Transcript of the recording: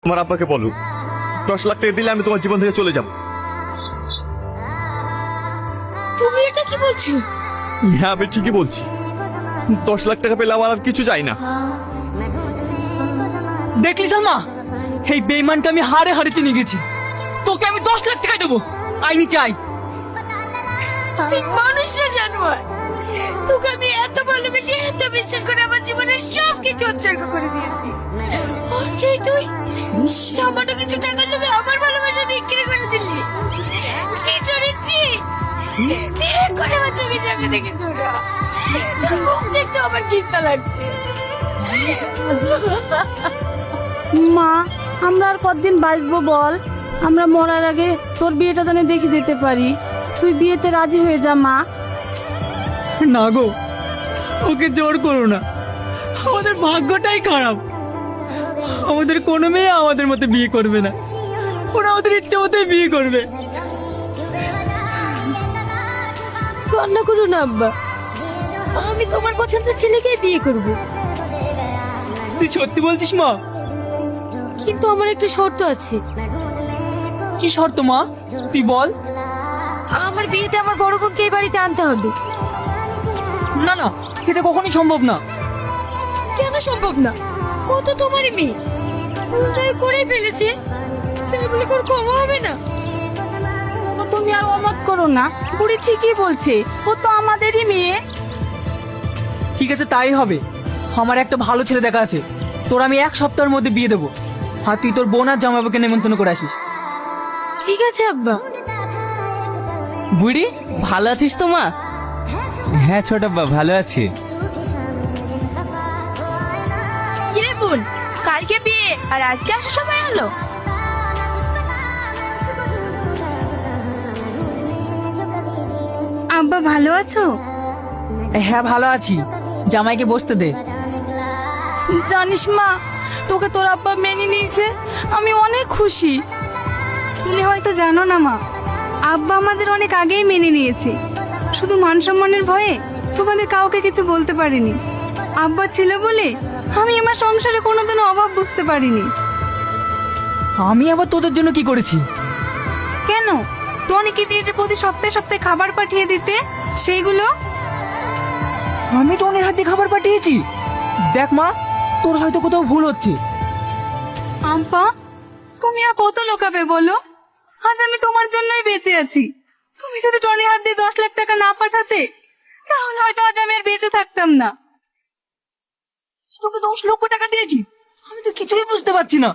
তোমার আব্বাকে বলো 10 লাখ টাকা দিলে আমি তোমার জীবন থেকে চলে যাব। তুমি এটা কি বলছো? হ্যাঁ আমি ঠিকই বলছি, 10 লাখ টাকা পেলে আমার আর কিছু চাই না। দেখলি সালমা, এই বেইমানকে আমি হারে হারে চিনে গেছি। তোকে আমি 10 লাখ টাকা দেবো, আইনি চাই। তুই মানুষ না জানোয়ার, তোকে আমি এত ভালোবেসে এত বিশ্বাস করে আমার জীবনের সব কিছু উৎসর্গ করে দিয়েছি, আর সেই তুই সামান্য কিছু টাকার লোভে আমার ভালোবাসা বিক্রি করে দিলি। চিটরিচ্ছি তুই এখন আমার চোখের সামনে দেখে তোরা, তোর মুখ দেখতে আমার ঘৃণা লাগছে। মা, আমরা আর কতদিন বাঁচবো বল? আমরা মরার আগে তোর বিয়েটা জানি দেখে যেতে পারি। তুই বিয়েতে রাজি হয়ে যা মা। না গো, ওকে জোর করো না, আমাদের ভাগ্যটাই খারাপ। আমাদের কোনো মেয়ে আমাদের মতো বিয়ে করবে না, ওরা ওদের ইচ্ছে মতোই বিয়ে করবে। কান্না করো না আব্বা, আমি তোমার পছন্দের ছেলেকেই বিয়ে করব। তুই সত্যি বলছিস মা? কিন্তু আমার একটা শর্ত আছে। কি শর্ত মা, তুই বল। আমার বিয়েতে আমার বড় বোনকে এই বাড়িতে আনতে হবে। না না, এটা কখনোই সম্ভব না। কেন সম্ভব না? ও তো তোমারই মেয়ে, ভুলটাই করে ফেলেছে, তাই বলে তোর ক্ষমা হবে না? ও তুমি আর অমত করো না, বুড়ি ঠিকই বলছে, ও তো আমাদেরই মেয়ে। ঠিক আছে, তাই হবে। আমার একটা ভালো ছেলে দেখা আছে, তোর আমি 1 সপ্তাহের মধ্যে বিয়ে দেবো। আর তুই তোর বোন আর জামাইবাবুকে নেমন্তন্ন করে আসিস। ঠিক আছে আব্বা। বুড়ি, ভালো আছিস তো মা? হ্যাঁ ছোট আব্বা, ভালো আছি। কি রে বোন, কালকে বিয়ে আর আজকে আসার সময় হলো? আব্বা ভালো আছো? হ্যাঁ ভালো আছি, জামাইকে বসতে দে। জানিস মা, তোকে তোর আব্বা মেনে নিয়েছে, আমি অনেক খুশি। তুমি হয়তো জানো না মা, আব্বা আমাদের অনেক আগেই মেনে নিয়েছে। শুধু মান সম্মানের ভয়ে তোমাদের কাউকে কিছু বলতে পারিনি। আব্বা ছিল বলে আমি আমার সংসারে কোনোদিনও অভাব বুঝতে পারিনি। আমি আবার তোদের জন্য কি করেছি? কেন, টনিকে দিয়ে যে প্রতি সপ্তাহে সপ্তাহে খাবার পাঠিয়ে দিতে, সেইগুলো? আমি টনির হাতে খাবার পাঠিয়েছি? দেখ মা, তোর হয়তো কোথাও ভুল হচ্ছে। আম্পা, তুমি আর কত লোকাবে বলো? আজ আমি তোমার জন্যই বেঁচে আছি। তুমি যদি টনির হাত দিয়ে 10 লাখ টাকা না পাঠাতে, তাহলে হয়তো আজ আমি আর বেঁচে থাকতাম না। তোকে 10 লক্ষ টাকা দিয়েছি, আমি তো কিছুই বুঝতে পারছি না।